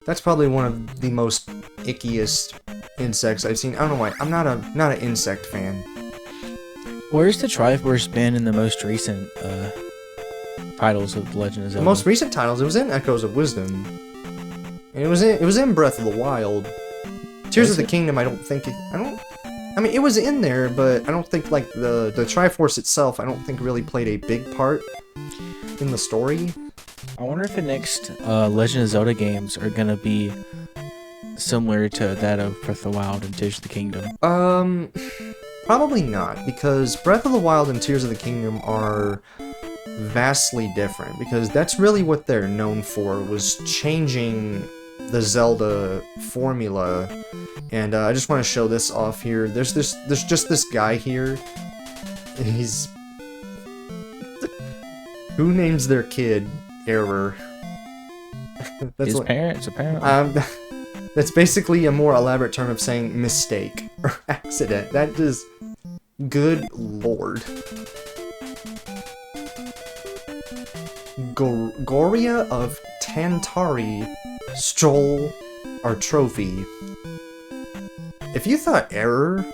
That's probably one of the most ickiest insects I've seen. I don't know why. I'm not an insect fan. Where's the Triforce been in the most recent titles of The Legend of The Zelda? most recent titles, it was in Echoes of Wisdom. And it was in Breath of the Wild. Tears of the Kingdom, I mean, it was in there, but I don't think, like, the Triforce itself, I don't think really played a big part in the story. I wonder if the next Legend of Zelda games are gonna be similar to that of Breath of the Wild and Tears of the Kingdom. Probably not, because Breath of the Wild and Tears of the Kingdom are vastly different, because that's really what they're known for, was changing the Zelda formula. And I just want to show this off here. There's just this guy here. He's... Who names their kid YERRR? His parents, apparently. That's basically a more elaborate term of saying mistake or accident. That is... Good lord. Goria of Tantari stole our trophy. If you thought YERRR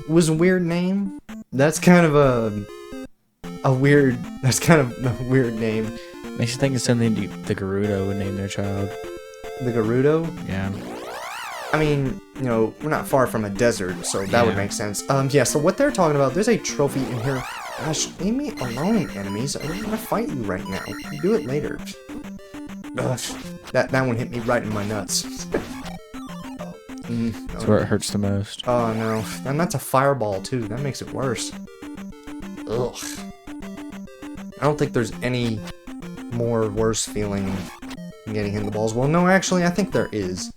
was a weird name, that's kind of a weird name. Makes you think of something the Gerudo would name their child. The Gerudo? Yeah. I mean, you know, we're not far from a desert, so that would make sense. Yeah, so what they're talking about, there's a trophy in here. Gosh, leave me alone, enemies. I don't want to fight you right now. Do it later. Ugh, that one hit me right in my nuts. That's where it hurts the most. Oh no, and that's a fireball too. That makes it worse. Ugh. I don't think there's any more worse feeling than getting hit in the balls. Well, no, actually, I think there is.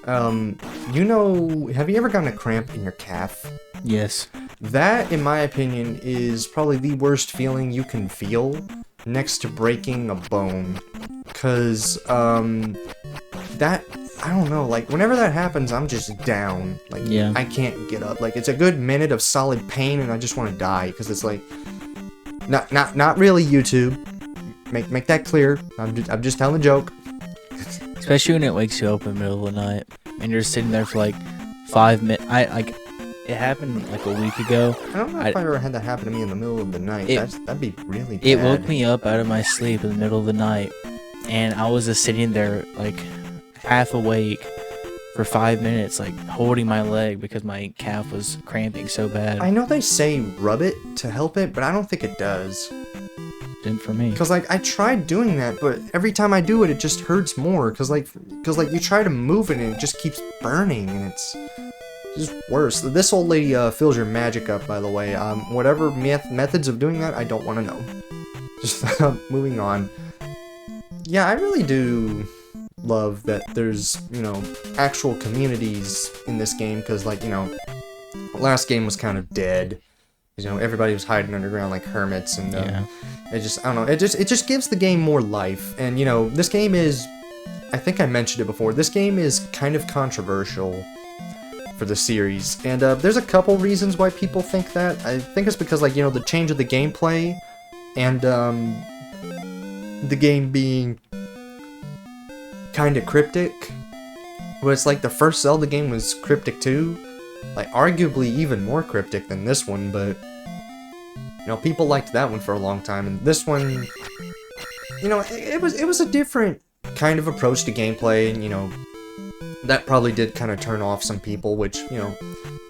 You know, have you ever gotten a cramp in your calf? Yes. That, in my opinion, is probably the worst feeling you can feel next to breaking a bone. Cause, that, I don't know, like, whenever that happens, I'm just down. Like, yeah. I can't get up. Like, it's a good minute of solid pain, and I just want to die, because it's like, not really YouTube. Make that clear. I'm just telling a joke. Especially when it wakes you up in the middle of the night, and you're sitting there for like 5 minutes. It happened like a week ago. I don't know if I ever had that happen to me in the middle of the night. That'd be really bad. It woke me up out of my sleep in the middle of the night, and I was just sitting there like half awake for 5 minutes, like holding my leg because my calf was cramping so bad. I know they say rub it to help it, but I don't think it does. Didn't for me. Cause like I tried doing that, but every time I do it, it just hurts more. Cause like you try to move it and it just keeps burning, and it's just worse. This old lady fills your magic up, by the way. Whatever methods of doing that, I don't want to know. Just moving on. Yeah, I really do love that there's, you know, actual communities in this game, because, like, you know, the last game was kind of dead. You know, everybody was hiding underground like hermits, and it just, I don't know, it just gives the game more life. And, you know, this game is, I think I mentioned it before, this game is kind of controversial for the series, and there's a couple reasons why people think that. I think it's because, like, you know, the change of the gameplay, and the game being kind of cryptic. But it's like the first Zelda game was cryptic too, like arguably even more cryptic than this one, but you know, people liked that one for a long time, and this one, you know, it was a different kind of approach to gameplay, and you know, that probably did kind of turn off some people, which, you know,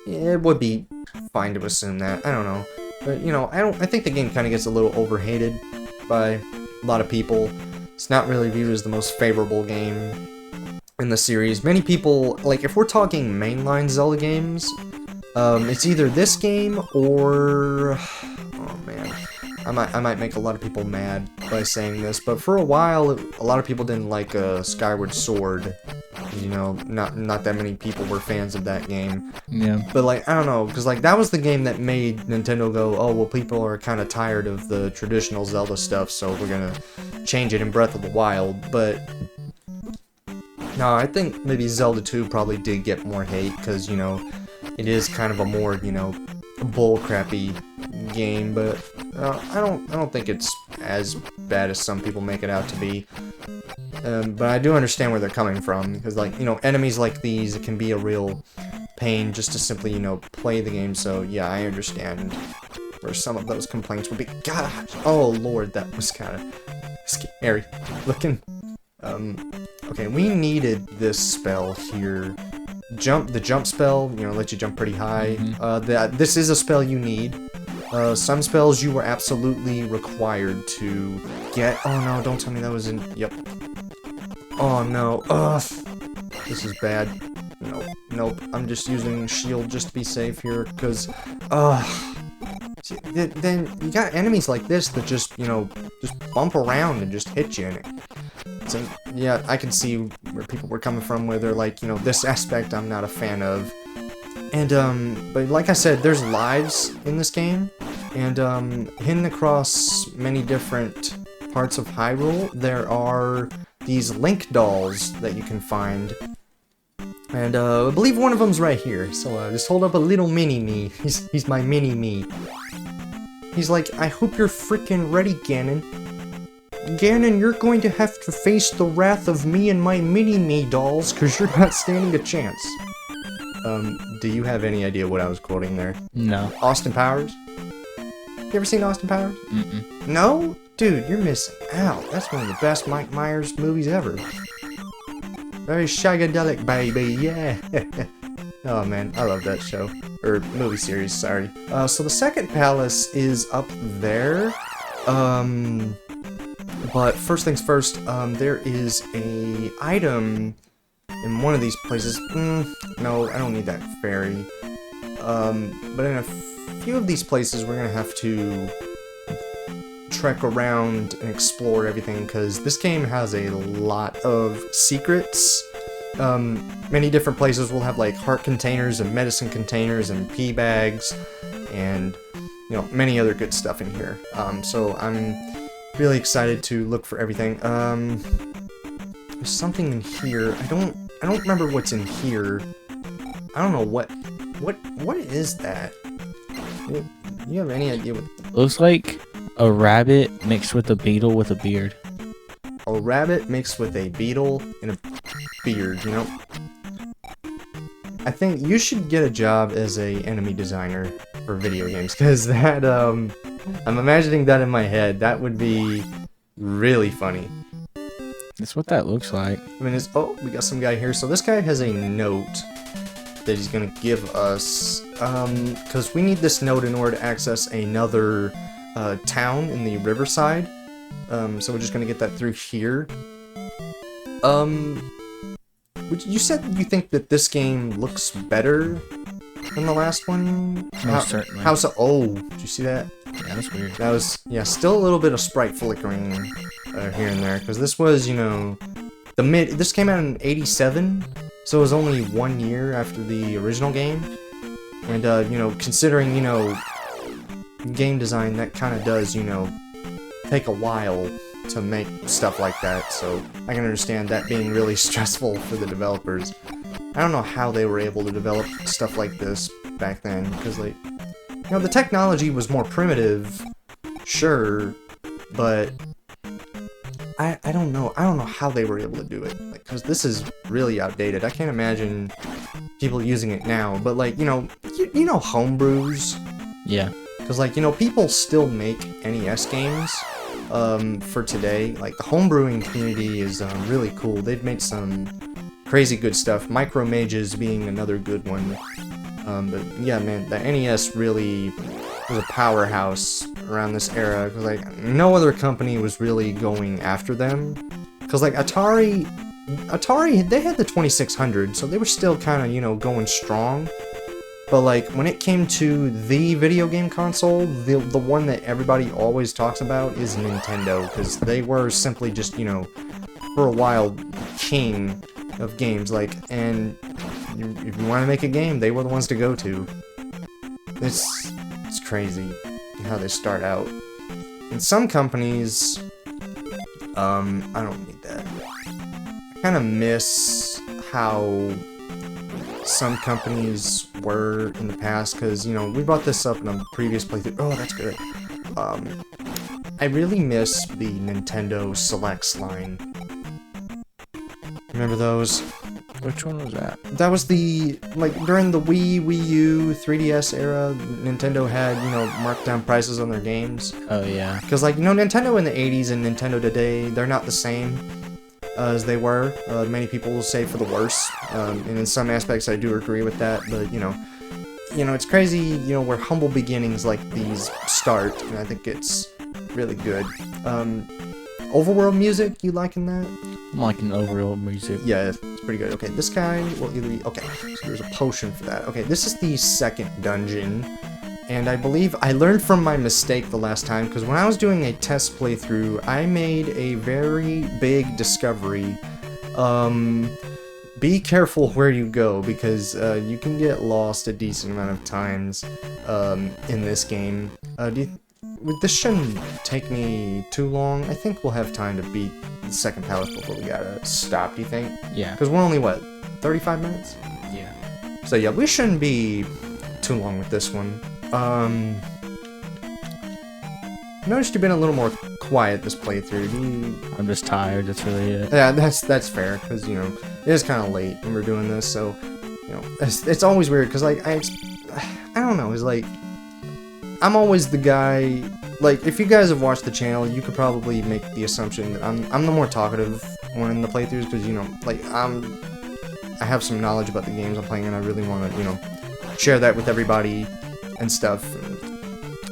it would be fine to assume that. I don't know, but you know, I think the game kind of gets a little overhated by a lot of people. It's not really viewed as the most favorable game in the series. Many people, like, if we're talking mainline Zelda games, it's either this game or, oh man, I might make a lot of people mad by saying this, but for a while, a lot of people didn't like Skyward Sword. You know, not that many people were fans of that game. Yeah. But, like, I don't know, because, like, that was the game that made Nintendo go, oh, well, people are kind of tired of the traditional Zelda stuff, so we're gonna change it in Breath of the Wild. But no, I think maybe Zelda 2 probably did get more hate, because, you know, it is kind of a more, you know, bullcrappy game, but I don't think it's as bad as some people make it out to be. But I do understand where they're coming from, because, like, you know, enemies like these, it can be a real pain just to simply, you know, play the game. So, yeah, I understand where some of those complaints would be. God, oh, Lord, that was kind of scary looking. Okay, we needed this spell here. The jump spell, you know, lets you jump pretty high. This is a spell you need. Some spells you were absolutely required to get. Oh no, don't tell me that was in. Yep. Oh no. Ugh. This is bad. Nope. I'm just using shield just to be safe here, because. Then you got enemies like this that just, you know, just bump around and just hit you in it. So, yeah, I can see where people were coming from, where they're like, you know, this aspect I'm not a fan of. And, but like I said, there's lives in this game, and, hidden across many different parts of Hyrule, there are these Link dolls that you can find. And, I believe one of them's right here, so, just hold up a little mini-me. He's my mini-me. He's like, I hope you're freaking ready, Ganon. Ganon, you're going to have to face the wrath of me and my mini-me dolls, because you're not standing a chance. Do you have any idea what I was quoting there? No. Austin Powers? You ever seen Austin Powers? Mm-mm. No? Dude, you're missing out. That's one of the best Mike Myers movies ever. Very shagadelic, baby, yeah. Oh man, I love that show. Or movie series, sorry. So the second palace is up there. But first things first, there is a item in one of these places. No, I don't need that fairy. But in a few of these places, we're gonna have to trek around and explore everything, because this game has a lot of secrets. Many different places will have like heart containers and medicine containers and pee bags and, you know, many other good stuff in here. So I'm really excited to look for everything. There's something in here. I don't remember what's in here. I don't know what is that? You have any idea what? Looks like a rabbit mixed with a beetle with a beard. A rabbit mixed with a beetle and a beard, you know? I think you should get a job as a enemy designer for video games, because that, I'm imagining that in my head. That would be really funny. That's what that looks like. I mean, we got some guy here. So this guy has a note that he's gonna give us, because we need this note in order to access another town in the riverside. So we're just gonna get that through here. You said you think that this game looks better than the last one? Most certainly. How so? Oh, did you see that? Yeah, that's weird. That was, yeah, still a little bit of sprite flickering here and there, because this was, you know, this came out in '87, so it was only 1 year after the original game. And, you know, considering, you know, game design, that kind of does, you know, take a while to make stuff like that, so I can understand that being really stressful for the developers. I don't know how they were able to develop stuff like this back then, because, like, you know, the technology was more primitive, sure, but I don't know how they were able to do it, like, because this is really outdated. I can't imagine people using it now, but, like, you know homebrews? Yeah. Because, like, you know, people still make NES games, for today. Like, the homebrewing community is really cool. They've made some crazy good stuff. Micro Mages being another good one. But yeah, man, the NES really was a powerhouse around this era, because, like, no other company was really going after them. Because, like, Atari, they had the 2600, so they were still kind of, you know, going strong. But, like, when it came to the video game console, the one that everybody always talks about is Nintendo, because they were simply just, you know, for a while, king of games, like, and if you want to make a game, they were the ones to go to. It's crazy how they start out. And some companies, I don't need that. I kind of miss how some companies were in the past, because, you know, we brought this up in a previous playthrough. Oh, that's good. I really miss the Nintendo Selects line. Remember those? Which one was that? That was the, like, during the Wii, Wii U, 3DS era, Nintendo had, you know, marked down prices on their games. Oh, yeah. Because, like, you know, Nintendo in the 80s and Nintendo today, they're not the same as they were. Many people will say for the worse. And in some aspects, I do agree with that. But, you know, it's crazy, you know, where humble beginnings like these start. And I think it's really good. Overworld music, you liking that? I'm liking overall music. Yeah, it's pretty good. Okay, this guy will either be... Okay, so there's a potion for that. Okay, this is the second dungeon. And I believe I learned from my mistake the last time, because when I was doing a test playthrough, I made a very big discovery. Be careful where you go, because you can get lost a decent amount of times in this game. This shouldn't take me too long. I think we'll have time to beat the second palace before we gotta stop, do you think? Yeah. Because we're only, what, 35 minutes? Yeah. So yeah, we shouldn't be too long with this one. Noticed you've been a little more quiet this playthrough. I'm just tired, that's really it. Yeah, that's fair, because, you know, it is kind of late when we're doing this, so, you know, it's always weird, because, like, I don't know, it's like, I'm always the guy, like, if you guys have watched the channel, you could probably make the assumption that I'm the more talkative one in the playthroughs, because, you know, like, I have some knowledge about the games I'm playing, and I really want to, you know, share that with everybody and stuff, and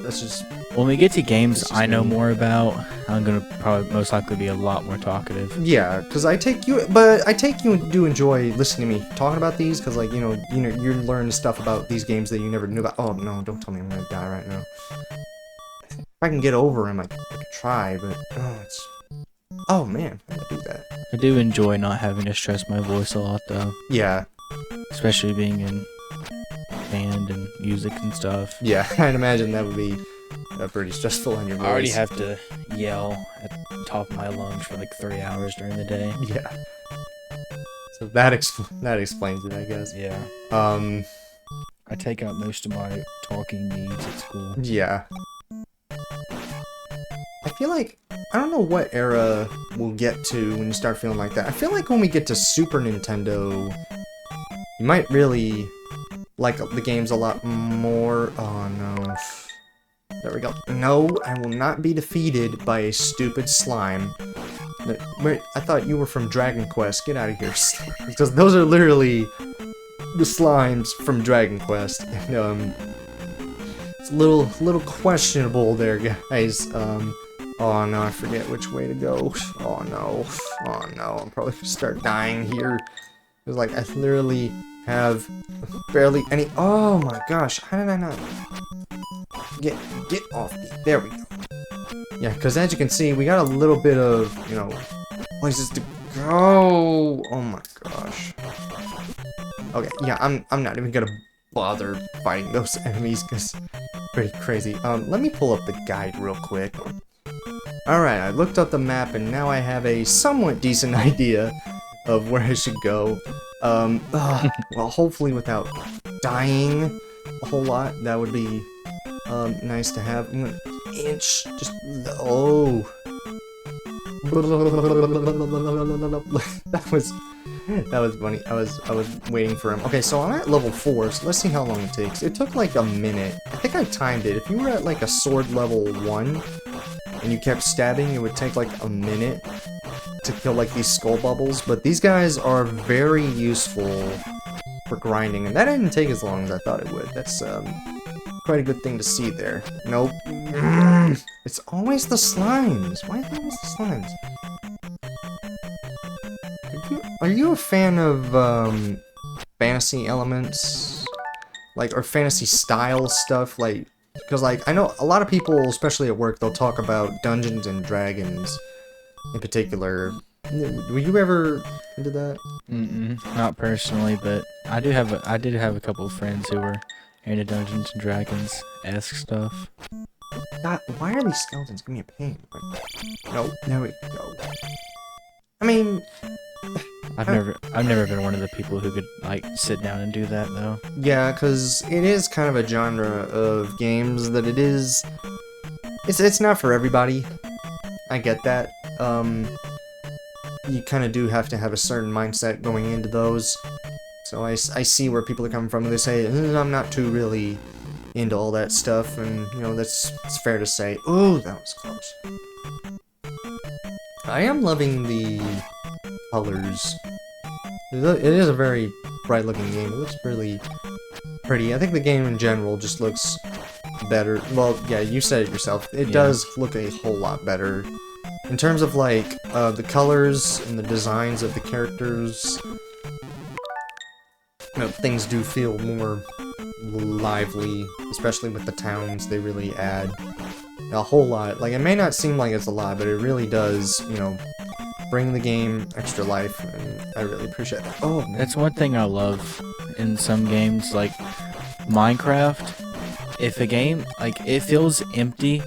that's just... When we get to games I know more about, I'm gonna probably most likely be a lot more talkative. Yeah, because I take you do enjoy listening to me talking about these, because, like, you learn stuff about these games that you never knew about. Oh no, don't tell me I'm gonna die right now. If I can get over him, I could try, but oh man, I'm gonna do that. I do enjoy not having to stress my voice a lot, though. Yeah. Especially being in band and music and stuff. Yeah, I'd imagine that would be pretty stressful on your voice. I already have to yell at the top of my lungs for like 3 hours during the day. Yeah. So that explains it, I guess. Yeah. I take out most of my talking needs at school. Yeah. I feel like, I don't know what era we'll get to when you start feeling like that. I feel like when we get to Super Nintendo, you might really like the games a lot more. Oh no. There we go. No, I will not be defeated by a stupid slime. Wait, I thought you were from Dragon Quest. Get out of here. Because those are literally the slimes from Dragon Quest. And, it's a little questionable there, guys. Oh no, I forget which way to go. Oh no. I'm probably gonna start dying here. It's like, I literally have barely any... Oh my gosh, how did I not... Get off me. There we go. Yeah, because as you can see, we got a little bit of, you know, places to go. Oh my gosh. Okay, yeah, I'm not even gonna bother fighting those enemies, because pretty crazy. Let me pull up the guide real quick. Alright, I looked up the map, and now I have a somewhat decent idea of where I should go. Well, hopefully without dying a whole lot. That would be nice to have. I'm gonna inch, just, oh. That was funny. I was waiting for him. Okay, so I'm at level 4, so let's see how long it takes. It took like a minute. I think I timed it. If you were at like a sword level 1, and you kept stabbing, it would take like a minute to kill like these skull bubbles, but these guys are very useful for grinding, and that didn't take as long as I thought it would. That's, quite a good thing to see there. Nope. It's always the slimes. Why is it always the slimes? Are you a fan of fantasy elements, like, or fantasy style stuff? Like, because, like, I know a lot of people, especially at work, they'll talk about Dungeons and Dragons in particular. Were you ever into that? Not personally, but I did have a couple of friends who were into Dungeons and Dragons-esque stuff. God, why are these skeletons giving me a pain? No, there we go. I mean, I've never been one of the people who could like sit down and do that though. Yeah, because it is kind of a genre of games that it's not for everybody. I get that. you kind of do have to have a certain mindset going into those. So I see where people are coming from. They say, I'm not too really into all that stuff, and, you know, it's fair to say. Oh, that was close. I am loving the colors. It is a very bright-looking game. It looks really pretty. I think the game in general just looks better. Well, yeah, you said it yourself. It does look a whole lot better. In terms of, like, the colors and the designs of the characters, you know, things do feel more lively, especially with the towns. They really add a whole lot. Like, it may not seem like it's a lot, but it really does, you know, bring the game extra life, and I really appreciate that. Oh, man. That's one thing I love in some games, like Minecraft. If a game, like, it feels empty,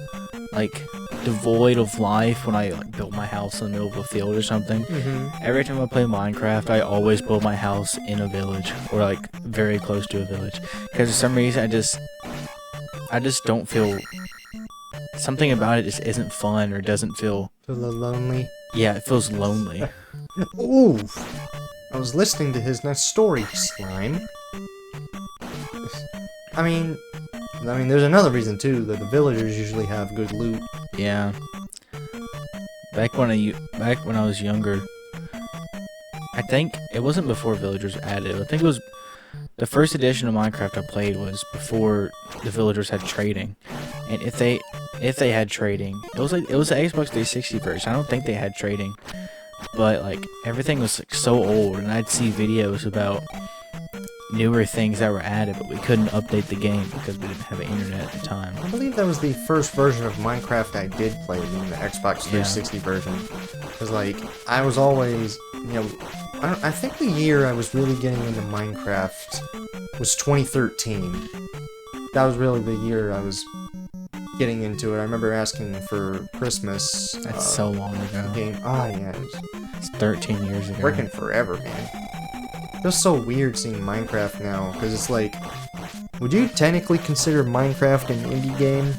like devoid of life when I like build my house in the middle of a field or something. Every time I play Minecraft, I always build my house in a village, or like very close to a village, because for some reason I just don't feel, something about it just isn't fun, or doesn't feel lonely. Yeah, it feels lonely. Ooh, I was listening to his next story, Slime. I mean, there's another reason too, that the villagers usually have good loot. Yeah. Back when I was younger, I think it wasn't before villagers added. I think it was the first edition of Minecraft I played was before the villagers had trading. And if they had trading, it was the Xbox 360 version. I don't think they had trading, but like everything was like so old, and I'd see videos about newer things that were added, but we couldn't update the game because we didn't have internet at the time. I believe that was the first version of Minecraft I did play in the Xbox 360 version. Because, like, I was always, you know, I think the year I was really getting into Minecraft was 2013. That was really the year I was getting into it. I remember asking for Christmas. That's so long ago. Game. Oh, yeah. It's 13 years ago. Freaking forever, man. It feels so weird seeing Minecraft now, because it's like, would you technically consider Minecraft an indie game?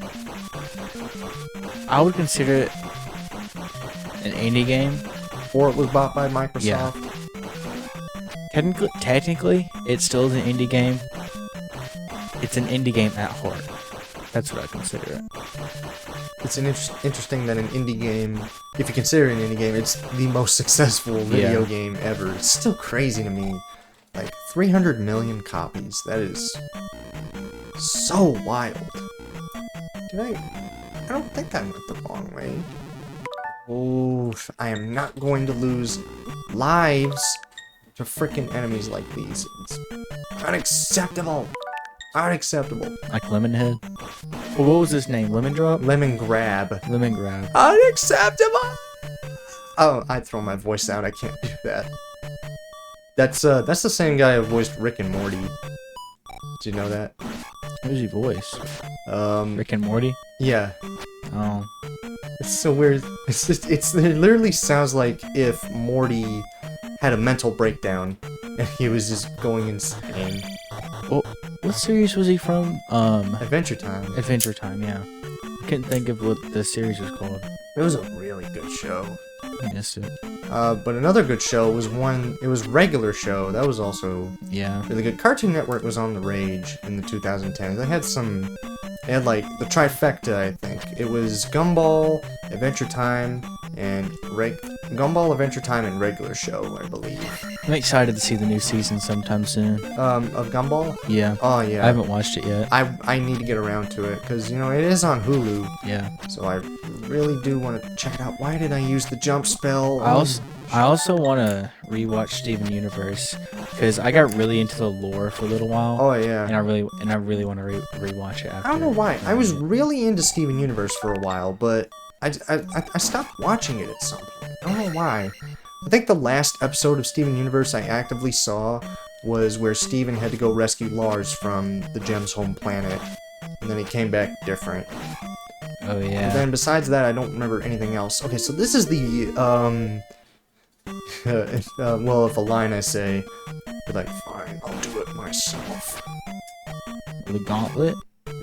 I would consider it an indie game. Or it was bought by Microsoft? Yeah. Technically, it still is an indie game. It's an indie game at heart. That's what I consider it. It's interesting that an indie game, if you consider it an indie game, it's the most successful video game ever. It's still crazy to me. Like, 300 million copies. That is so wild. I don't think I went the wrong way. Oh, I am not going to lose lives to frickin' enemies like these. It's unacceptable. Unacceptable. Like Lemonhead? Well, what was his name? Lemon Drop? Lemon Grab. Lemon Grab. Unacceptable! Oh, I'd throw my voice out. I can't do that. That's the same guy who voiced Rick and Morty. Did you know that? Who's your voice? Rick and Morty? Yeah. Oh. It's so weird. It literally sounds like if Morty had a mental breakdown and he was just going insane. Well, what series was he from? Adventure Time. Adventure Time, yeah. I couldn't think of what the series was called. It was a really good show. I missed it. But another good show was it was Regular Show. That was also really good. Cartoon Network was on the rage in the 2010s. They had like the trifecta, I think. It was Gumball, Adventure Time, and Gumball, Adventure Time, and Regular Show, I believe. I'm excited to see the new season sometime soon. Of Gumball? Yeah. Oh, yeah. I haven't watched it yet. I need to get around to it, because, you know, it is on Hulu. Yeah. So I really do want to check it out. Why did I use the jump spell? I also want to rewatch Steven Universe, because I got really into the lore for a little while. Oh, yeah. And I really want to rewatch it after. I don't know why. I was really into Steven Universe for a while, but I stopped watching it at some point. I don't know why. I think the last episode of Steven Universe I actively saw was where Steven had to go rescue Lars from the Gem's home planet, and then he came back different. Oh, yeah. And then besides that, I don't remember anything else. Okay, so this is the, well, if a line I say, be like, fine, I'll do it myself. The gauntlet?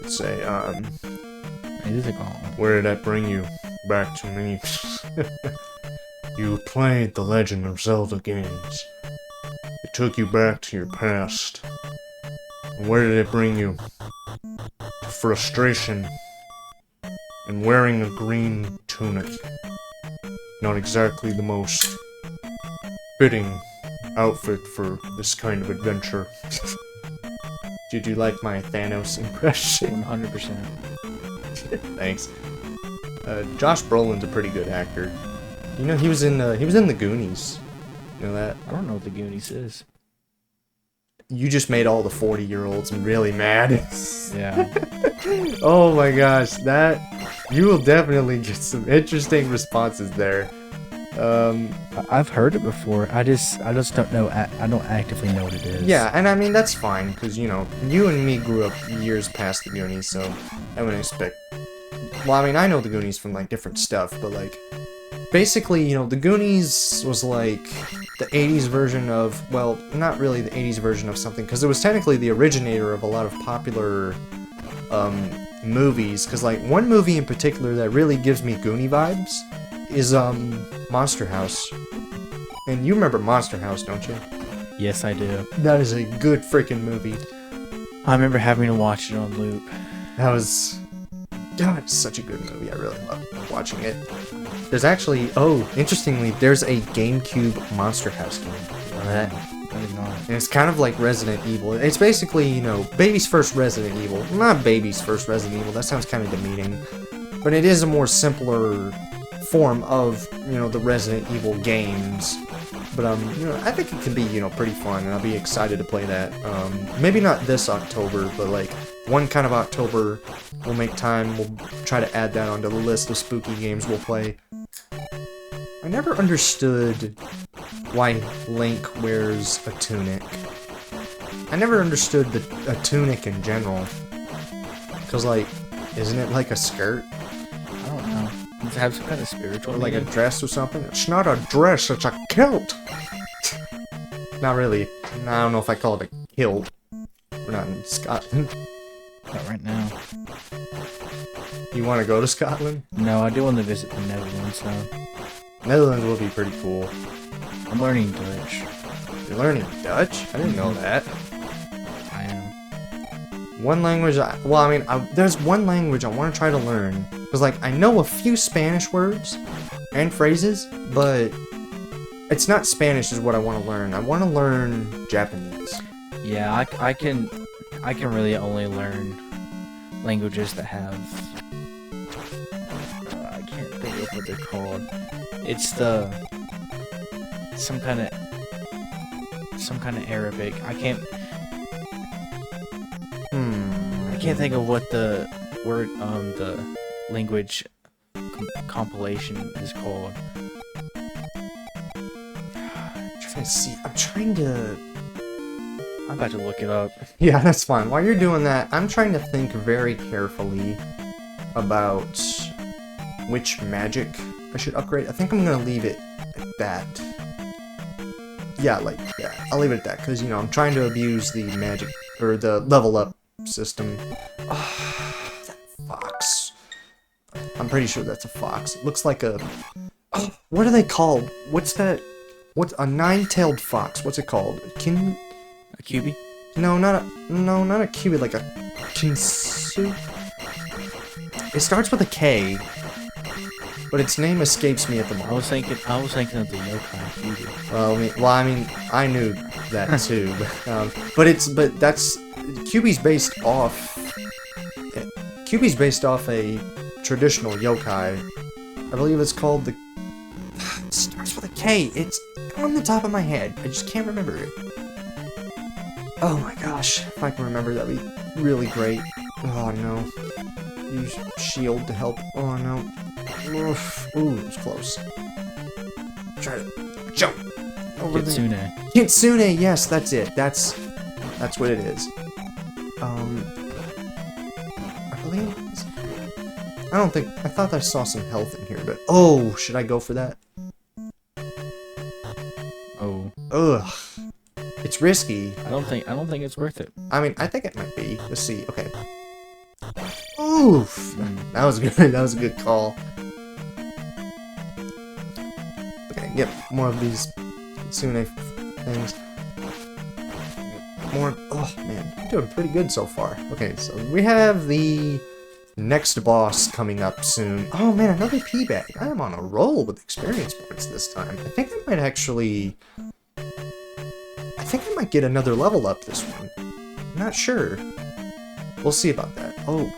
Say, It is a gauntlet. where did that bring you? Back to me. You played the Legend of Zelda games. It took you back to your past. And where did it bring you? To frustration. And wearing a green tunic. Not exactly the most fitting outfit for this kind of adventure. Did you like my Thanos impression? 100%. Thanks. Josh Brolin's a pretty good actor. You know, he was in the Goonies. You know that? I don't know what the Goonies is. You just made all the 40-year-olds really mad. Yeah. Oh my gosh, that you will definitely get some interesting responses there. I've heard it before. I just don't know. I don't actively know what it is. Yeah, and I mean that's fine because you know you and me grew up years past the Goonies, so I wouldn't expect. Well, I mean I know the Goonies from like different stuff, but like basically, you know, the Goonies was like the 80s version of, well, not really the 80s version of something, because it was technically the originator of a lot of popular movies, because like one movie in particular that really gives me Goonie vibes is Monster House. And you remember Monster House, don't you? Yes, I do. That is a good freaking movie. I remember having to watch it on loop. That was... God, it's such a good movie. I really love watching it. There's actually... Oh, interestingly, there's a GameCube Monster House game. You know that? I did not. And it's kind of like Resident Evil. It's basically, you know, baby's first Resident Evil. Not baby's first Resident Evil. That sounds kind of demeaning. But it is a more simpler form of, you know, the Resident Evil games. But, you know, I think it can be, you know, pretty fun, and I'll be excited to play that. Maybe not this October, but, like, one kind of October, we'll make time, we'll try to add that onto the list of spooky games we'll play. I never understood why Link wears a tunic. I never understood a tunic in general. Because, like, isn't it like a skirt? I don't know. Does it have some kind of spiritual Or like a meaning? dress or something? It's not a dress, it's a kilt! Not really. I don't know if I call it a kilt. We're not in Scotland. Not right now. You want to go to Scotland? No, I do want to visit the Netherlands, though. Netherlands will be pretty cool. I'm learning Dutch. You're learning Dutch? I didn't know that. I am. One language, there's one language I want to try to learn. Because, like, I know a few Spanish words and phrases, but it's not Spanish is what I want to learn. I want to learn Japanese. Yeah, I can really only learn languages that have... I can't think of what they're called. It's some kind of Arabic. I can't think of what the word the language compilation is called. I'm trying to... I'm about to look it up. Yeah, that's fine. While you're doing that, I'm trying to think very carefully about which magic I should upgrade. I think I'm gonna leave it at that. Yeah, like, yeah, I'll leave it at that, because, you know, I'm trying to abuse the magic, or the level up system. That fox. I'm pretty sure that's a fox. It looks like a... Oh, what are they called? What's that? What's a nine-tailed fox? What's it called? A QB? No, not a cubid, like a kinsu. It starts with a K, but its name escapes me at the I moment. was thinking of the yokai QB. Well, I mean, I knew that too, but that's QB's based off a traditional yokai. I believe it's called the. It starts with a K. It's on the top of my head. I just can't remember it. Oh my gosh, if I can remember, that'd be really great. Oh no. Use shield to help. Oh no. Oof. Ooh, it was close. Try to jump over Kitsune. Kitsune, yes, that's it. That's what it is. I believe it's... I thought I saw some health in here, but... Oh, should I go for that? Oh. Ugh. It's risky. I don't think it's worth it. I mean, I think it might be. Let's see. Okay. Oof. That was good. That was a good call. Okay, get more of these Kitsune things. More. Oh man, I'm doing pretty good so far. Okay, so we have the next boss coming up soon. Oh man, another P bag. I am on a roll with experience points this time. I think I might actually. I think I might get another level up this one. I'm not sure. We'll see about that. Oh,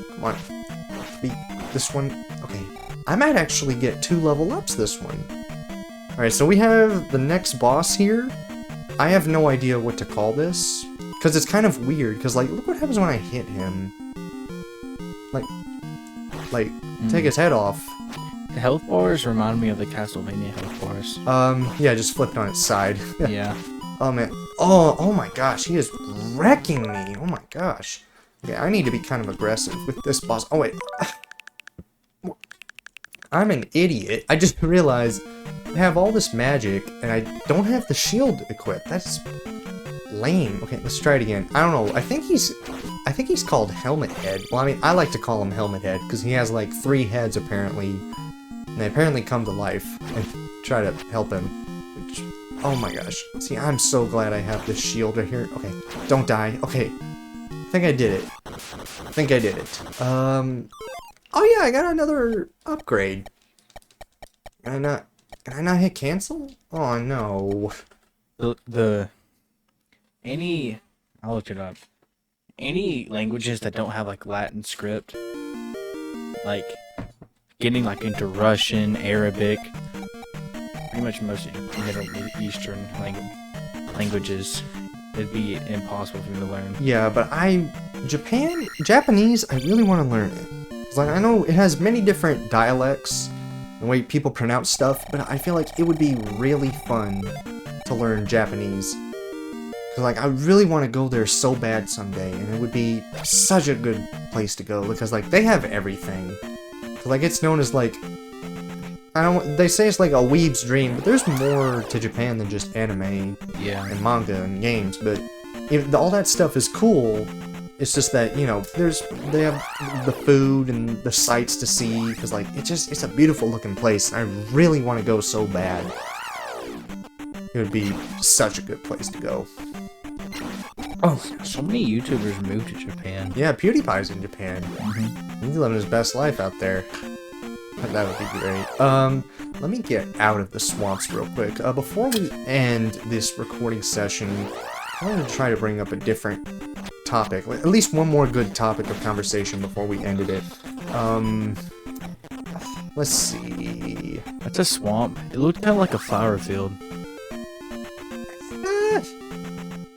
come on. Beat this one. Okay, I might actually get 2 level ups this one. Alright, so we have the next boss here. I have no idea what to call this, because it's kind of weird, because, like, look what happens when I hit him. Like, take his head off. The health bars remind me of the Castlevania health bars. Yeah, just flipped on its side. Yeah. Oh, man. Oh my gosh, he is wrecking me. Oh my gosh. Okay, I need to be kind of aggressive with this boss. Oh, wait. I'm an idiot. I just realized I have all this magic, and I don't have the shield equipped. That's lame. Okay, let's try it again. I don't know. I think he's called Helmet Head. Well, I mean, I like to call him Helmet Head, because he has, like, 3 heads, apparently. And they apparently come to life and try to help him. Which, oh my gosh. See, I'm so glad I have this shield right here. Okay, don't die. Okay. I think I did it. I think I did it. Oh yeah, I got another upgrade. Can I not hit cancel? Oh no. I'll look it up. Any languages that don't have like Latin script, like getting like into Russian, Arabic, pretty much most Middle Eastern languages, it'd be impossible for me to learn. Yeah, but Japanese, I really want to learn it. 'Cause, like, I know it has many different dialects, the way people pronounce stuff, but I feel like it would be really fun to learn Japanese. Cause like I really want to go there so bad someday, and it would be such a good place to go because like they have everything. So, like it's known as like they say it's like a weeb's dream, but there's more to Japan than just anime and manga and games. But all that stuff is cool. It's just that, you know, they have the food and the sights to see, because, like, it's a beautiful looking place, and I really want to go so bad. It would be such a good place to go. Oh, so many YouTubers moved to Japan. Yeah, PewDiePie's in Japan. He's living his best life out there. That would be great. Let me get out of the swamps real quick. Before we end this recording session, I want to try to bring up a different topic, at least one more good topic of conversation before we ended it. Let's see. That's a swamp. It looked kind of like a flower field.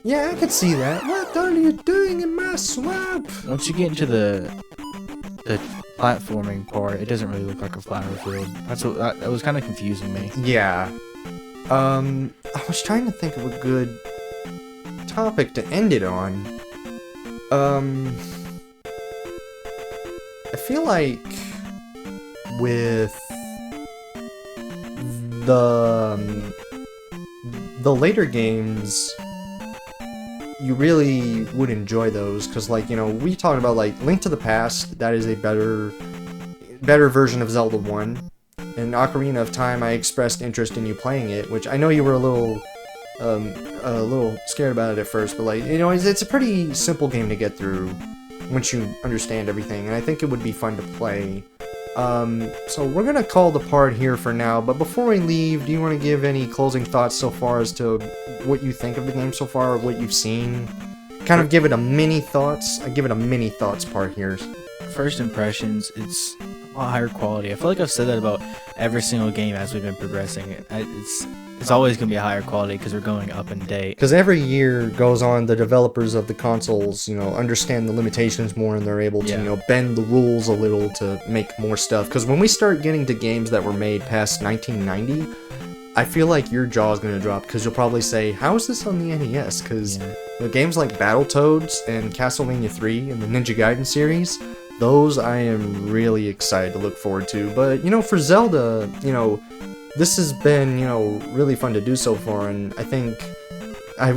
Yeah, I could see that. What are you doing in my swamp? Once you get into the platforming part, it doesn't really look like a flower field. That was kind of confusing me. Yeah. I was trying to think of a good topic to end it on. I feel like with the later games, you really would enjoy those, because, like, you know, we talked about, like, Link to the Past, that is a better version of Zelda 1, and Ocarina of Time, I expressed interest in you playing it, which I know you were a little scared about it at first, but, like, you know, it's a pretty simple game to get through once you understand everything, and I think it would be fun to play. So we're gonna call the part here for now, but before we leave, do you want to give any closing thoughts so far as to what you think of the game so far, or what you've seen? Kind of give it a mini thoughts. I give it a mini thoughts part here. First impressions, it's a lot higher quality. I feel like I've said that about every single game as we've been progressing. It's always going to be a higher quality because we're going up in date. Because every year goes on, the developers of the consoles, you know, understand the limitations more, and they're able to, you know, bend the rules a little to make more stuff. Because when we start getting to games that were made past 1990, I feel like your jaw's going to drop, because you'll probably say, how is this on the NES? Because games like Battletoads and Castlevania 3 and the Ninja Gaiden series, those I am really excited to look forward to. But, you know, for Zelda, you know, this has been, you know, really fun to do so far, and I think I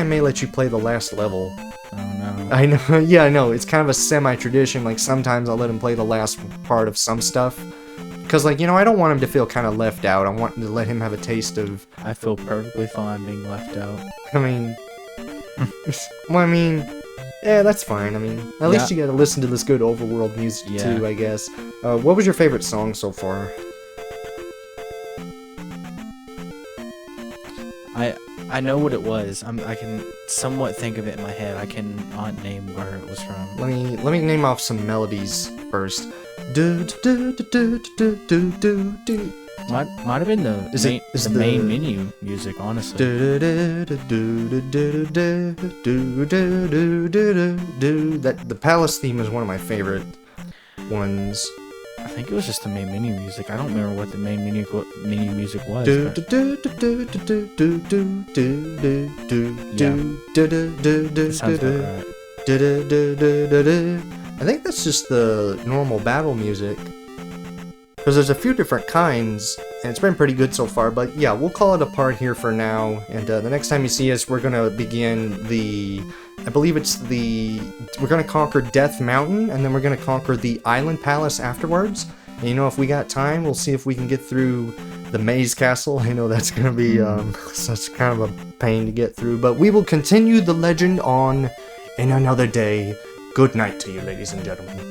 may let you play the last level. Oh no. I know, yeah, I know, it's kind of a semi-tradition, like sometimes I'll let him play the last part of some stuff, Because, like, you know, I don't want him to feel kind of left out. I want to let him have a taste of... I feel perfectly fine being left out. I mean... well, I mean... Yeah, that's fine. I mean, at least you gotta listen to this good overworld music, too, I guess. What was your favorite song so far? I know what it was. I can somewhat think of it in my head. I cannot name where it was from. Let me name off some melodies first. Do do do do do do do do. Might have been the main menu music, honestly. That the palace theme is one of my favorite ones. I think it was just the main menu music. I don't remember what the main menu music was. That sounds about right. I think that's just the normal battle music. Because there's a few different kinds, and it's been pretty good so far, but yeah, we'll call it a part here for now, and the next time you see us, we're going to begin I believe it's we're going to conquer Death Mountain, and then we're going to conquer the Island Palace afterwards, and you know, if we got time, we'll see if we can get through the Maze Castle. I know that's going to be such kind of a pain to get through, but we will continue the legend on in another day. Good night to you, ladies and gentlemen.